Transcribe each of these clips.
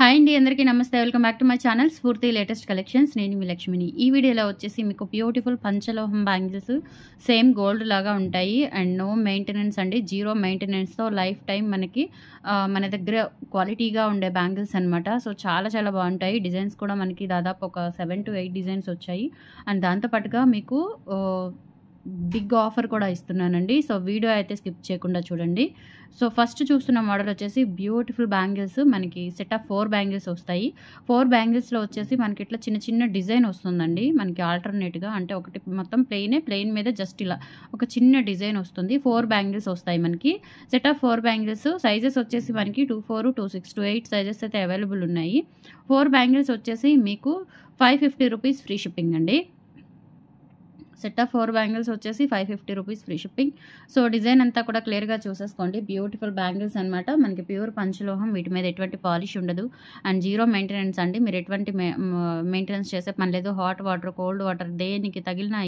Hi అండి, అందరికీ నమస్తే. Welcome back to my channel స్ఫూర్తి లేటెస్ట్ కలెక్షన్స్. నేను మీ లక్ష్మిని. ఈ వీడియోలో వచ్చేసి మీకు బ్యూటిఫుల్ పంచలోహం బ్యాంగిల్స్ సేమ్ గోల్డ్ లాగా ఉంటాయి అండ్ నో మెయింటెనెన్స్ అండి, జీరో మెయింటెనెన్స్తో లైఫ్ టైం మనకి మన దగ్గర క్వాలిటీగా ఉండే బ్యాంగిల్స్ అనమాట. సో చాలా చాలా బాగుంటాయి. డిజైన్స్ కూడా మనకి దాదాపు ఒక 7 to 8 డిజైన్స్ వచ్చాయి అండ్ దాంతోపాటుగా మీకు బిగ్ ఆఫర్ కూడా ఇస్తున్నానండి. సో వీడియో అయితే స్కిప్ చేయకుండా చూడండి. సో ఫస్ట్ చూస్తున్న మోడల్ వచ్చేసి బ్యూటిఫుల్ బ్యాంగిల్స్, మనకి సెట్ ఆఫ్ 4 బ్యాంగిల్స్ వస్తాయి. 4 బ్యాంగిల్స్లో వచ్చేసి మనకి ఇట్లా చిన్న చిన్న డిజైన్ వస్తుందండి. మనకి ఆల్టర్నేట్గా అంటే ఒకటి మొత్తం ప్లెయిన్ మీద జస్ట్ ఇలా ఒక చిన్న డిజైన్ వస్తుంది. 4 బ్యాంగిల్స్ వస్తాయి మనకి. సెట్ ఆఫ్ 4 బ్యాంగిల్స్ సైజెస్ వచ్చేసి మనకి 24, 26, 28 సైజెస్ అయితే అవైలబుల్ ఉన్నాయి. 4 బ్యాంగిల్స్ వచ్చేసి మీకు 550 రూపీస్ ఫ్రీ షిప్పింగ్ అండి. సెట్ ఆఫ్ 4 బ్యాంగిల్స్ వచ్చేసి 550 rupees free shipping. So design అంతా కూడా క్లియర్గా చూసేసుకోండి. బ్యూటిఫుల్ బ్యాంగిల్స్ అనమాట. మనకి ప్యూర్ పంచలోహం, వీటి మీద ఎటువంటి పాలిష్ ఉండదు అండ్ జీరో మెయింటెనెన్స్ అండి. మీరు ఎటువంటి మెయింటెనెన్స్ చేసే పని లేదు. హాట్ వాటర్, కోల్డ్ వాటర్ దేనికి తగిలినా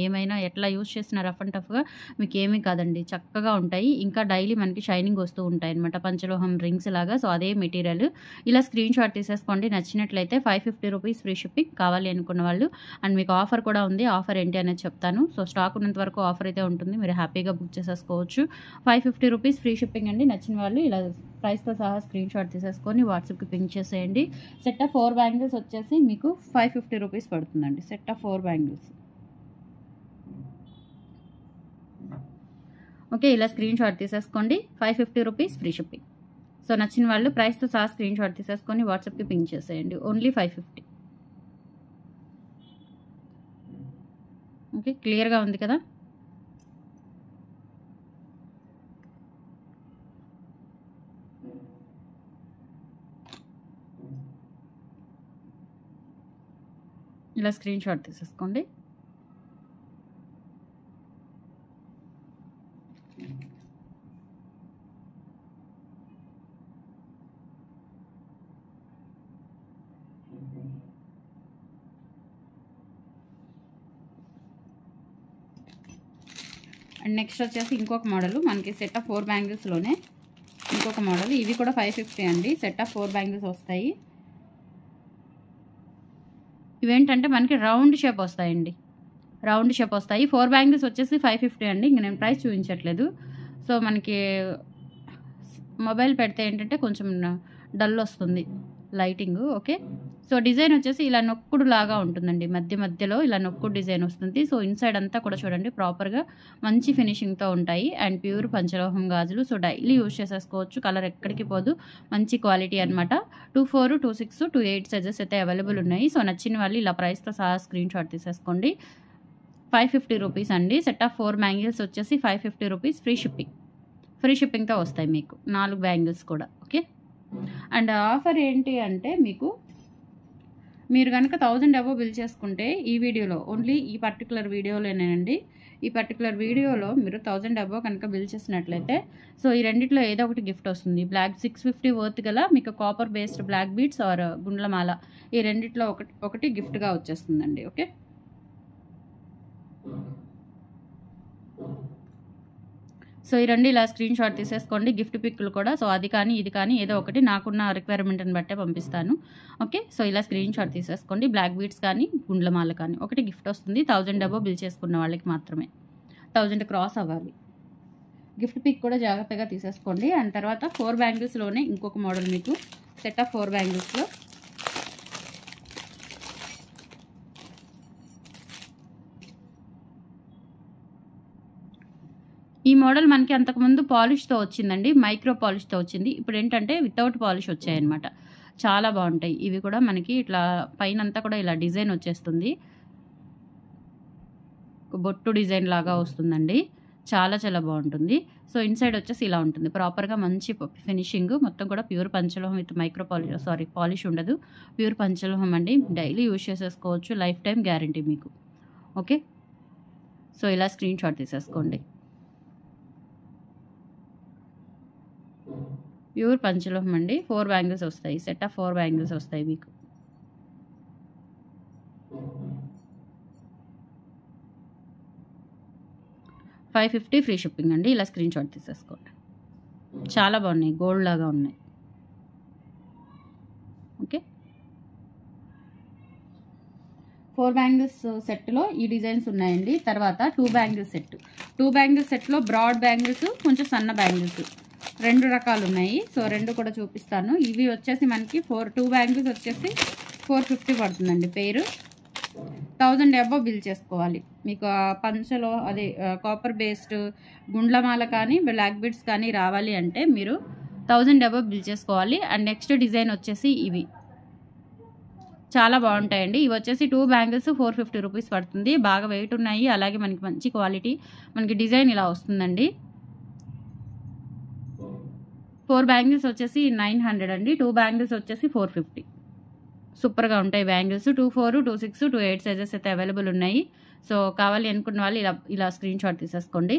ఏమైనా ఎట్లా యూజ్ చేసినా రఫ్ అండ్ టఫ్గా మీకు ఏమీ కాదండి, చక్కగా ఉంటాయి. ఇంకా డైలీ మనకి షైనింగ్ వస్తూ ఉంటాయి అనమాట, పంచలోహం రింగ్స్ లాగా. సో అదే మెటీరియల్. ఇలా స్క్రీన్ షాట్ తీసేసుకోండి. నచ్చినట్లయితే 550 రూపీస్ ఫ్రీ షిప్పింగ్. కావాలి అనుకున్న వాళ్ళు అండ్ మీకు ఆఫర్ కూడా ఉంది. ఆఫర్ ఏంటి అనేది చెప్తాను. సో స్టాక్ ఉన్నంత వరకు ఆఫర్ అయితే ఉంటుంది, మీరు హ్యాపీగా బుక్ చేసేసుకోవచ్చు. 550 రూపీస్ ఫ్రీ షిప్పింగ్ అండి. నచ్చిన వాళ్ళు ఇలా ప్రైస్తో సహా స్క్రీన్ షాట్ తీసేసుకొని వాట్సాప్కి పింక్ చేసేయండి. సెట్ ఆఫ్ 4 బ్యాంగిల్స్ వచ్చేసి మీకు 550 రూపీస్ పడుతుందండి. Set of 4 bangles. ఓకే, ఇలా స్క్రీన్ షాట్ తీసేసుకోండి. 550 రూపీస్ ఫ్రీ షిప్పింగ్. సో నచ్చిన వాళ్ళు ప్రైస్తో సహా స్క్రీన్ షాట్ తీసేసుకొని వాట్సాప్కి పింక్ చేసేయండి. ఓన్లీ 550. ఓకే, క్లియర్గా ఉంది కదా. ఇలా స్క్రీన్ షాట్ తీసేసుకోండి. అండ్ నెక్స్ట్ వచ్చేసి ఇంకొక మోడల్, మనకి సెట్ ఆఫ్ 4 బ్యాంగిల్స్లోనే ఇంకొక మోడల్. ఇవి కూడా 550 అండి. సెట్ ఆఫ్ 4 బ్యాంగిల్స్ వస్తాయి. ఇవేంటంటే మనకి రౌండ్ షేప్ వస్తాయండి, రౌండ్ షేప్ వస్తాయి. 4 బ్యాంగిల్స్ వచ్చేసి 550 అండి. ఇంక నేను ప్రైస్ చూపించట్లేదు. సో మనకి మొబైల్ పెడితే ఏంటంటే కొంచెం డల్ వస్తుంది లైటింగ్. ఓకే, సో డిజైన్ వచ్చేసి ఇలా నొక్కుడు లాగా ఉంటుందండి, మధ్యలో ఇలా నొక్కుడు డిజైన్ వస్తుంది. సో ఇన్సైడ్ అంతా కూడా చూడండి ప్రాపర్గా మంచి ఫినిషింగ్తో ఉంటాయి అండ్ ప్యూర్ పంచలోహం గాజులు. సో డైలీ యూజ్ చేసేసుకోవచ్చు, కలర్ ఎక్కడికి పోదు, మంచి క్వాలిటీ అనమాట. 24, 26, 28 సైజెస్ అయితే అవైలబుల్ ఉన్నాయి. సో నచ్చిన వాళ్ళు ఇలా ప్రైస్తో సహా స్క్రీన్ షాట్ తీసేసుకోండి. 550 రూపీస్ అండి. సెట్ ఆఫ్ 4 బ్యాంగిల్స్ వచ్చేసి 550 రూపీస్ ఫ్రీ షిప్పింగ్. ఫ్రీ షిప్పింగ్తో వస్తాయి మీకు 4 బ్యాంగిల్స్ కూడా. ఓకే, అండ్ ఆఫర్ ఏంటి అంటే మీరు కనుక 1000 అబోవ్ బిల్ చేసుకుంటే ఈ వీడియోలో, ఓన్లీ ఈ పర్టికులర్ వీడియోలోనేనండి, ఈ పర్టికులర్ వీడియోలో మీరు 1000 అబోవ్ కనుక బిల్ చేసినట్లయితే సో ఈ రెండిట్లో ఏదో ఒకటి గిఫ్ట్ వస్తుంది. బ్లాక్ 650 వర్త్ గల మీకు copper based black beads or గుండ్లమాల, ఈ రెండిట్లో ఒకటి గిఫ్ట్గా వచ్చేస్తుందండి. ఓకే, సో ఈ రెండు ఇలా స్క్రీన్ షాట్ తీసేసుకోండి. గిఫ్ట్ పిక్లు కూడా సో అది కానీ ఇది కానీ ఏదో ఒకటి నాకున్న రిక్వైర్మెంట్ని బట్టే పంపిస్తాను. ఓకే, సో ఇలా స్క్రీన్ షాట్ తీసేసుకోండి. బ్లాక్ బీడ్స్ కానీ గుండ్లమాల కానీ ఒకటి గిఫ్ట్ వస్తుంది. 1000 అబోవ్ బిల్ చేసుకున్న వాళ్ళకి మాత్రమే, 1000 క్రాస్ అవ్వాలి. గిఫ్ట్ పిక్ కూడా జాగ్రత్తగా తీసేసుకోండి. అండ్ తర్వాత 4 బ్యాంగిల్స్లోనే ఇంకొక మోడల్, మీకు సెట్ ఆఫ్ 4 బ్యాంగిల్స్లో ఈ మోడల్ మనకి అంతకుముందు పాలిష్తో వచ్చిందండి, మైక్రో పాలిష్తో వచ్చింది. ఇప్పుడు ఏంటంటే వితౌట్ పాలిష్ వచ్చాయన్నమాట. చాలా బాగుంటాయి ఇవి కూడా. మనకి ఇట్లా పైన అంతా కూడా ఇలా డిజైన్ వచ్చేస్తుంది, బొట్టు డిజైన్ లాగా వస్తుందండి. చాలా చాలా బాగుంటుంది. సో ఇన్సైడ్ వచ్చేసి ఇలా ఉంటుంది ప్రాపర్గా, మంచి ఫినిషింగ్. మొత్తం కూడా ప్యూర్ పంచలోహం విత్ మైక్రో పాలిష్ ఉండదు, ప్యూర్ పంచలోహం అండి. డైలీ యూజ్ చేసేసుకోవచ్చు, లైఫ్ టైం గ్యారంటీ మీకు. ఓకే, సో ఇలా స్క్రీన్ షాట్ తీసేసుకోండి. ప్యూర్ పంచలోహం అండి. 4 బ్యాంగిల్స్ వస్తాయి. సెట్ ఆఫ్ 4 బ్యాంగిల్స్ వస్తాయి మీకు. $550 ఫ్రీ షిప్పింగ్ అండి. ఇలా స్క్రీన్ షాట్ తీసేసుకోండి. చాలా బాగున్నాయి, గోల్డ్ లాగా ఉన్నాయి. ఓకే, 4 బ్యాంగిల్స్ సెట్లో ఈ డిజైన్స్ ఉన్నాయండి. తర్వాత 2 బ్యాంగిల్స్ సెట్. 2 బ్యాంగిల్స్ సెట్లో బ్రాడ్ బ్యాంగిల్స్, కొంచెం సన్న బ్యాంగిల్స్ 2 రకాలు ఉన్నాయి. సో 2 కూడా చూపిస్తాను. ఇవి వచ్చేసి మనకి 2 బ్యాంగిల్స్ వచ్చేసి 450 పడుతుందండి పేరు. 1000 అబవ్ బిల్ చేసుకోవాలి. మీకు పంచలో అదే కాపర్ బేస్డ్ గుండ్లమాల కానీ బ్లాక్ బీడ్స్ కానీ రావాలి అంటే మీరు 1000 అబవ్ బిల్ చేసుకోవాలి. అండ్ నెక్స్ట్ డిజైన్ వచ్చేసి ఇవి చాలా బాగుంటాయండి. ఇవి వచ్చేసి 2 బ్యాంగిల్స్ 450 రూపీస్ పడుతుంది. బాగా వెయిట్ ఉన్నాయి, అలాగే మనకి మంచి క్వాలిటీ. మనకి డిజైన్ ఇలా వస్తుందండి. 4 బ్యాంగిల్స్ వచ్చేసి 900 అండి. 2 బ్యాంగిల్స్ వచ్చేసి 450. సూపర్గా ఉంటాయి బ్యాంగిల్స్. 24, 26, 28 సైజెస్ అయితే అవైలబుల్ ఉన్నాయి. సో కావాలి అనుకున్న వాళ్ళు ఇలా స్క్రీన్ షాట్ తీసేసుకోండి.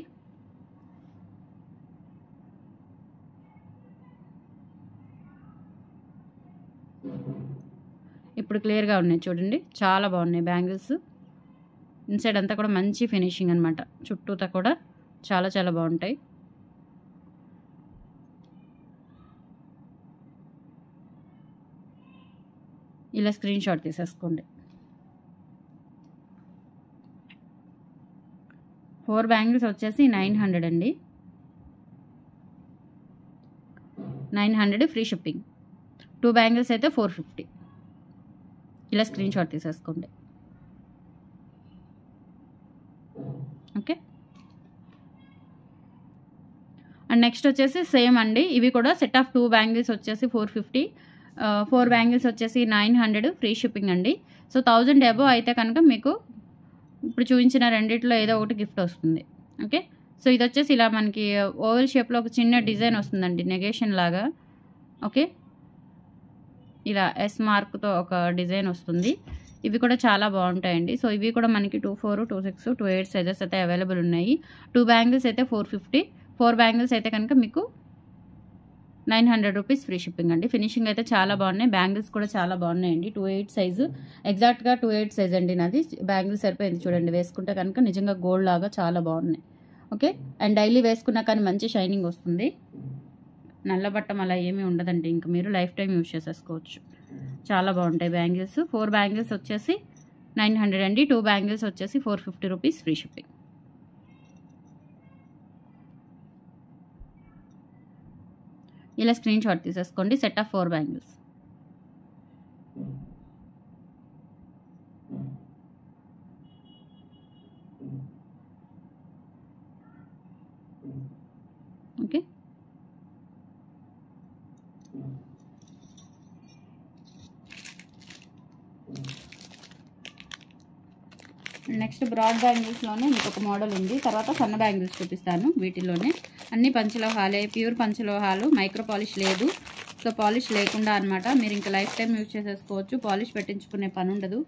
ఇప్పుడు క్లియర్గా ఉన్నాయి చూడండి, చాలా బాగున్నాయి బ్యాంగిల్స్. ఇన్సైడ్ అంతా కూడా మంచి ఫినిషింగ్ అనమాట. చుట్టూతా కూడా చాలా చాలా బాగుంటాయి. ఇలా స్క్రీన్ షాట్ తీసేసుకోండి. 4 బ్యాంగిల్స్ వచ్చేసి 900 అండి. 900 ఫ్రీ షిప్పింగ్. 2 బ్యాంగిల్స్ అయితే 450. ఇలా స్క్రీన్ షాట్ తీసేసుకోండి. ఓకే, అండ్ నెక్స్ట్ వచ్చేసి సేమ్ అండి. ఇవి కూడా సెట్ ఆఫ్ 2 బ్యాంగిల్స్ వచ్చేసి 450. 4 బ్యాంగిల్స్ వచ్చేసి 900 ఫ్రీ షిప్పింగ్ అండి. సో 1000 అబవ్ అయితే కనుక మీకు ఇప్పుడు చూపించిన రెండిట్లో ఏదో ఒకటి గిఫ్ట్ వస్తుంది. ఓకే, సో ఇది వచ్చేసి ఇలా మనకి ఓవెల్ షేప్లో ఒక చిన్న డిజైన్ వస్తుందండి, నెగేషన్ లాగా. ఓకే, ఇలా ఎస్ మార్క్తో ఒక డిజైన్ వస్తుంది. ఇవి కూడా చాలా బాగుంటాయండి. సో ఇవి కూడా మనకి 24, 26, 28 సైజెస్ అయితే అవైలబుల్ ఉన్నాయి. 2 బ్యాంగిల్స్ అయితే 450. 4 బ్యాంగిల్స్ అయితే కనుక మీకు 900 రూపీస్ ఫ్రీ షిప్పింగ్ అండి. ఫినిషింగ్ అయితే చాలా బాగున్నాయి. బ్యాంగిల్స్ కూడా చాలా బాగున్నాయండి. 28 సైజు, ఎగ్జాక్ట్గా 28 సైజ్ అండి నాది. బ్యాంగిల్స్ సరిపోయింది చూడండి. వేసుకుంటే కనుక నిజంగా గోల్డ్ లాగా చాలా బాగున్నాయి. ఓకే, అండ్ డైలీ వేసుకున్నా కానీ మంచి షైనింగ్ వస్తుంది. నల్లబట్టం అలా ఏమీ ఉండదండి. ఇంకా మీరు లైఫ్ టైం యూజ్ చేసేసుకోవచ్చు. చాలా బాగుంటాయి బ్యాంగిల్స్. 4 బ్యాంగిల్స్ వచ్చేసి 900 అండి. 2 బ్యాంగిల్స్ వచ్చేసి 450 రూపీస్ ఫ్రీ షిప్పింగ్. ఇలా స్క్రీన్ షాట్ తీసేసుకోండి. Set of 4 bangles. Okay, next broad బ్యాంగిల్స్లోనే మీకు ఒక మోడల్ ఉంది. తర్వాత సన్న బ్యాంగిల్స్ చూపిస్తాను. వీటిలోనే అన్ని పంచలోహాలే, ప్యూర్ పంచలోహాలు, మైక్రో పాలిష్ లేదు. సో పాలిష్ లేకుండా అనమాట. మీరు ఇంకా లైఫ్ టైం యూజ్ చేసేసుకోవచ్చు. పాలిష్ పెట్టించుకునే పని ఉండదు.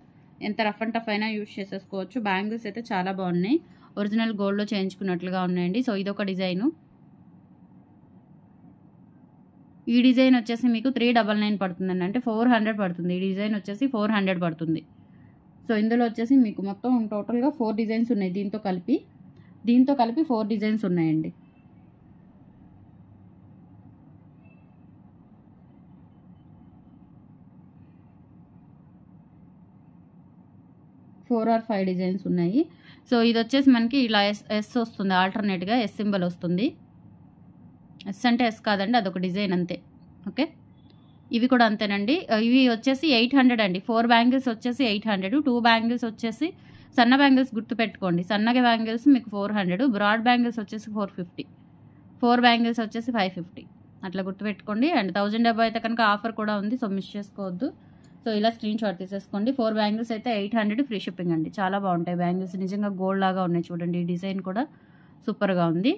ఎంత రఫ్ అండ్ టఫ్ అయినా యూజ్ చేసేసుకోవచ్చు. బ్యాంగిల్స్ అయితే చాలా బాగున్నాయి. ఒరిజినల్ గోల్డ్లో చేయించుకున్నట్లుగా ఉన్నాయండి. సో ఇదొక డిజైను. ఈ డిజైన్ వచ్చేసి మీకు 399 పడుతుందండి. అంటే 400 పడుతుంది. ఈ డిజైన్ వచ్చేసి 400 పడుతుంది. సో ఇందులో వచ్చేసి మీకు మొత్తం టోటల్గా 4 డిజైన్స్ ఉన్నాయి. దీంతో కలిపి 4 డిజైన్స్ ఉన్నాయండి. ఫోర్ ఆర్ 5 డిజైన్స్ ఉన్నాయి. సో ఇది వచ్చేసి మనకి ఇలా ఎస్ వస్తుంది. ఆల్టర్నేట్గా ఎస్ సింబల్ వస్తుంది. ఎస్ అంటే ఎస్ కాదండి, అదొక డిజైన్ అంతే. ఓకే, ఇవి కూడా అంతేనండి. ఇవి వచ్చేసి 800 అండి. 4 బ్యాంగిల్స్ వచ్చేసి 800. 2 బ్యాంగిల్స్ వచ్చేసి సన్న బ్యాంగిల్స్ గుర్తుపెట్టుకోండి. సన్నగా బ్యాంగిల్స్ మీకు 400. బ్రాడ్ బ్యాంగిల్స్ వచ్చేసి 450. 4 బ్యాంగిల్స్ వచ్చేసి 550. అట్లా గుర్తుపెట్టుకోండి. అండ్ 1000 డబ్బా అయితే కనుక ఆఫర్ కూడా ఉంది. సో మిస్ చేసుకోవద్దు. సో ఇలా స్క్రీన్ షాట్ తీసేసుకోండి. 4 బ్యాంగిల్స్ అయితే 800 ఫ్రీ షిప్పింగ్ అండి. చాలా బాగుంటాయి బ్యాంగిల్స్. నిజంగా గోల్డ్ లాగా ఉన్నాయి చూడండి. ఈ డిజైన్ కూడా సూపర్గా ఉంది.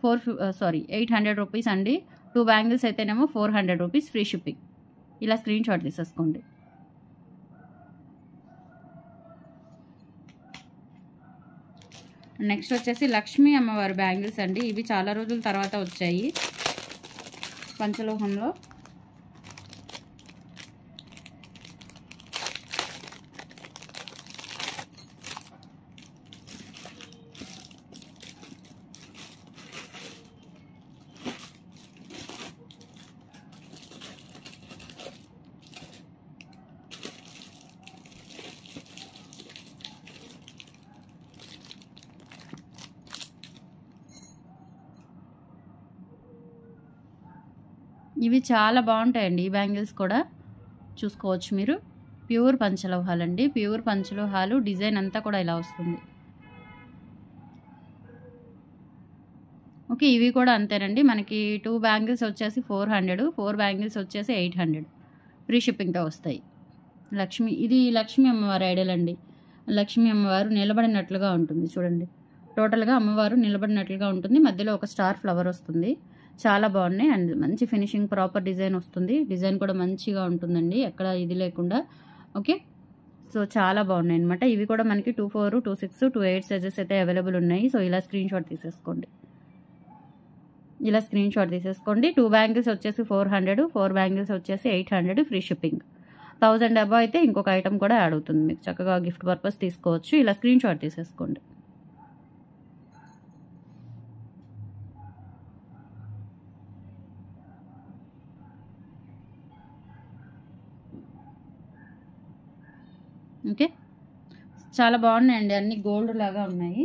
800 రూపీస్ అండి. 2 బ్యాంగిల్స్ అయితేనేమో 400 రూపీస్ ఫ్రీ షిప్పింగ్. ఇలా స్క్రీన్ షాట్ తీసేసుకోండి. నెక్స్ట్ వచ్చేసి లక్ష్మీ అమ్మవారి బ్యాంగిల్స్ అండి. ఇవి చాలా రోజుల తర్వాత వచ్చాయి పంచలోహంలో. ఇవి చాలా బాగుంటాయండి. ఈ బ్యాంగిల్స్ కూడా చూసుకోవచ్చు మీరు. ప్యూర్ పంచలోహాలండి. ప్యూర్ పంచలోహాలు. డిజైన్ అంతా కూడా ఇలా వస్తుంది. ఓకే. ఇవి కూడా అంతేనండి. మనకి 2 బ్యాంగిల్స్ వచ్చేసి 400, 4 బ్యాంగిల్స్ వచ్చేసి 800 ఫ్రీ షిప్పింగ్తో వస్తాయి. ఇది లక్ష్మీ అమ్మవారి ఐడల్ అండి. లక్ష్మీ అమ్మవారు నిలబడినట్లుగా ఉంటుంది చూడండి. టోటల్గా అమ్మవారు నిలబడినట్లుగా ఉంటుంది. మధ్యలో ఒక స్టార్ ఫ్లవర్ వస్తుంది. చాలా బాగున్నాయి అండ్ మంచి ఫినిషింగ్, ప్రాపర్ డిజైన్ వస్తుంది. డిజైన్ కూడా మంచిగా ఉంటుందండి, ఎక్కడ ఇది లేకుండా. ఓకే. సో చాలా బాగున్నాయి అనమాట. ఇవి కూడా మనకి 24, 26, 28 సైజెస్ అయితే అవైలబుల్ ఉన్నాయి. సో ఇలా స్క్రీన్ షాట్ తీసేసుకోండి. 2 బ్యాంగిల్స్ వచ్చేసి 400, 4 బ్యాంగిల్స్ వచ్చేసి 800 ఫ్రీ షిప్పింగ్. 1000 డబ్బా అయితే ఇంకొక ఐటమ్ కూడా యాడ్ అవుతుంది. మీకు చక్కగా గిఫ్ట్ పర్పస్ తీసుకోవచ్చు. ఇలా స్క్రీన్ షాట్ తీసేసుకోండి. ఓకే. చాలా బాగున్నాయండి. అన్ని గోల్డ్ లాగా ఉన్నాయి.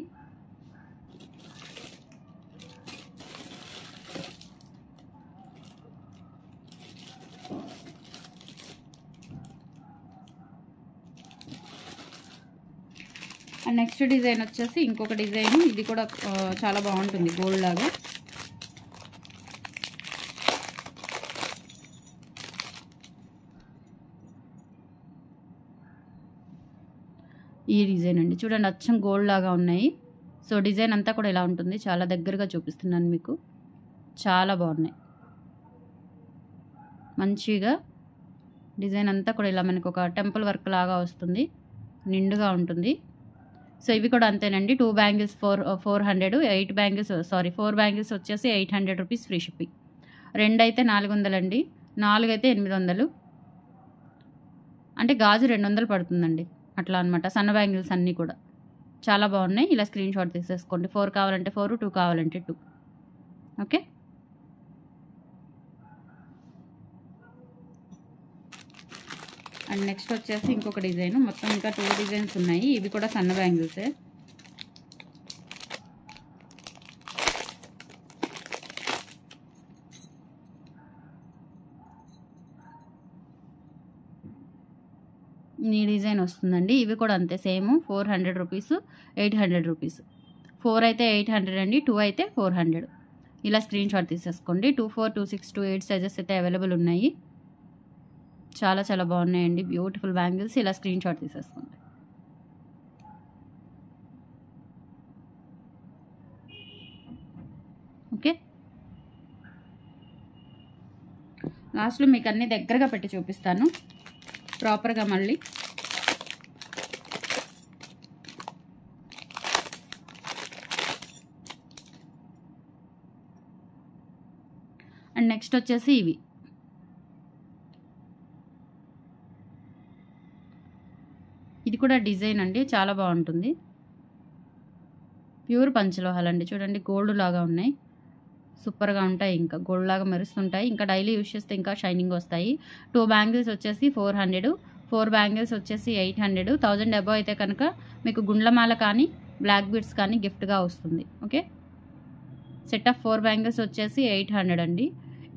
అండ్ నెక్స్ట్ డిజైన్ వచ్చేసి ఇంకొక డిజైన్. ఇది కూడా చాలా బాగుంటుంది గోల్డ్ లాగా. ఈ డిజైన్ అండి చూడండి, అచ్చం గోల్డ్ లాగా ఉన్నాయి. సో డిజైన్ అంతా కూడా ఇలా ఉంటుంది. చాలా దగ్గరగా చూపిస్తున్నాను మీకు. చాలా బాగున్నాయి. మంచిగా డిజైన్ అంతా కూడా ఇలా మనకు ఒక టెంపుల్ వర్క్ లాగా వస్తుంది. నిండుగా ఉంటుంది. సో ఇవి కూడా అంతేనండి. 2 బ్యాంగిల్స్ 400, 8 బ్యాంగిల్స్ 4 బ్యాంగిల్స్ వచ్చేసి 800 రూపీస్ ఫ్రీ షిప్పింగ్. 2 అయితే 400 అండి. 4 అయితే 800. అంటే గాజు 200 పడుతుందండి. అట్లా అనమాట. సన్న బ్యాంగిల్స్ అన్నీ కూడా చాలా బాగున్నాయి. ఇలా స్క్రీన్ షాట్ తీసేసుకోండి. 4 కావాలంటే 4, 2 కావాలంటే 2. ఓకే. అండ్ నెక్స్ట్ వచ్చేసి ఇంకొక డిజైన్. మొత్తం ఇంకా 2 డిజైన్స్ ఉన్నాయి. ఇవి కూడా సన్న బ్యాంగిల్సే. ఈ డిజైన్ వస్తుందండి. ఇవి కూడా అంతే సేమ్ 400 రూపీస్, 800 రూపీస్. 4 అయితే 800 అండి. 2 అయితే 400. ఇలా స్క్రీన్ షాట్ తీసేసుకోండి. 24, 26, 28 సైజెస్ అయితే అవైలబుల్ ఉన్నాయి. చాలా చాలా బాగున్నాయండి. Beautiful bangles. ఇలా స్క్రీన్ షాట్ తీసేసుకోండి. ఓకే. లాస్ట్లో మీకు అన్ని దగ్గరగా పెట్టి చూపిస్తాను ప్రాపర్గా మళ్ళీ. అండ్ నెక్స్ట్ వచ్చేసి ఇవి. ఇది కూడా డిజైన్ అండి. చాలా బాగుంటుంది. ప్యూర్ పంచలోహాలండి. చూడండి గోల్డ్ లాగా ఉన్నాయి. సూపర్గా ఉంటాయి. ఇంకా గోల్డ్ లాగా మెరుస్తుంటాయి. ఇంకా డైలీ యూజ్ చేస్తే ఇంకా షైనింగ్ వస్తాయి. 2 బ్యాంగిల్స్ వచ్చేసి 400, 4 బ్యాంగిల్స్ వచ్చేసి 800. 1000 డబ్బా అయితే కనుక మీకు గుండ్లమాల కానీ బ్లాక్ బీడ్స్ కానీ గిఫ్ట్గా వస్తుంది. ఓకే. సెట్ ఆఫ్ 4 బ్యాంగిల్స్ వచ్చేసి 800 అండి.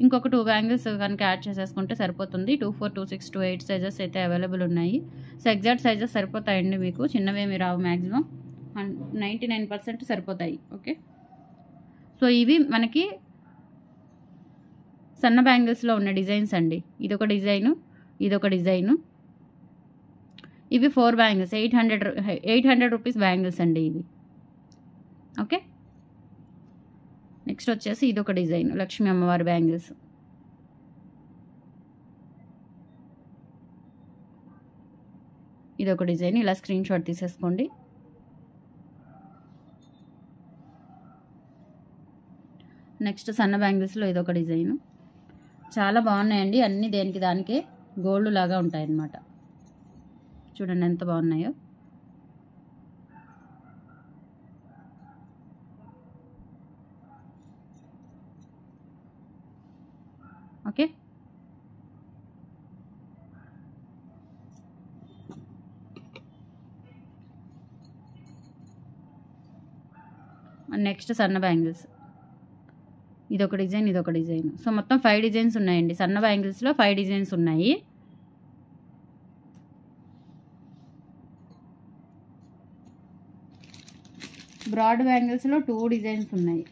ఇంకొక 2 బ్యాంగిల్స్ కనుక యాడ్ చేసేసుకుంటే సరిపోతుంది. 24, 26, 28 సైజెస్ అయితే అవైలబుల్ ఉన్నాయి. సో ఎగ్జాక్ట్ సైజెస్ సరిపోతాయండి మీకు. చిన్నవేమి రావు. మ్యాక్సిమం 99% సరిపోతాయి. ఓకే. సో ఇవి మనకి సన్న బ్యాంగిల్స్లో ఉన్న డిజైన్స్ అండి. ఇదొక డిజైను, ఇదొక డిజైను. ఇవి 4 బ్యాంగిల్స్ 800 రూపీస్ బ్యాంగిల్స్ అండి ఇవి. ఓకే. నెక్స్ట్ వచ్చేసి ఇదొక డిజైన్. లక్ష్మీ అమ్మవారి బ్యాంగిల్స్. ఇదొక డిజైన్. ఇలా స్క్రీన్ షాట్ తీసేసుకోండి. నెక్స్ట్ సన్న బ్యాంగిల్స్లో ఇదొక డిజైన్. చాలా బాగున్నాయండి. అన్నీ దేనికి దానికే గోల్డ్ లాగా ఉంటాయన్నమాట. చూడండి ఎంత బాగున్నాయో. ఓకే. నెక్స్ట్ సన్న బ్యాంగిల్స్. ఇదొక డిజైన్, ఇదొక డిజైన్. సో మొత్తం 5 డిజైన్స్ ఉన్నాయండి. సన్న బ్యాంగిల్స్లో 5 డిజైన్స్ ఉన్నాయి. బ్రాడ్ బ్యాంగిల్స్లో 2 డిజైన్స్ ఉన్నాయి.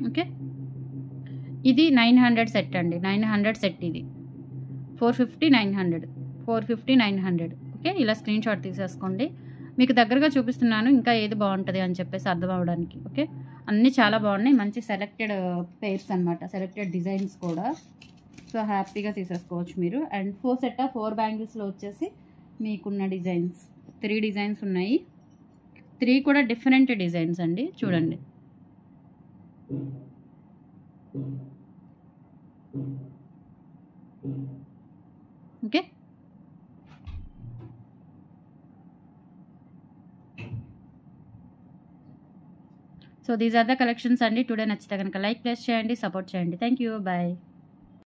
ఓకే, ఇది 900 సెట్ అండి. 900 సెట్. ఇది 450 900, 450 900. ఓకే, ఇలా స్క్రీన్ షాట్ తీసేసుకోండి. మీకు దగ్గరగా చూపిస్తున్నాను ఇంకా ఏది బాగుంటుంది అని చెప్పేసి అర్థం అవ్వడానికి. ఓకే, అన్నీ చాలా బాగున్నాయి. మంచి సెలెక్టెడ్ పెయిర్స్ అనమాట, సెలెక్టెడ్ డిజైన్స్ కూడా. సో హ్యాపీగా తీసేసుకోవచ్చు మీరు. అండ్ 4 సెట్ ఆఫ్ 4 బ్యాంగిల్స్లో వచ్చేసి మీకున్న డిజైన్స్ 3 డిజైన్స్ ఉన్నాయి. 3 కూడా డిఫరెంట్ డిజైన్స్ అండి. చూడండి, okay. So these are the collections అండి. టుడే నచ్చితే కనుక లైక్ ప్లేస్ చేయండి, సపోర్ట్ చేయండి. Thank you, bye.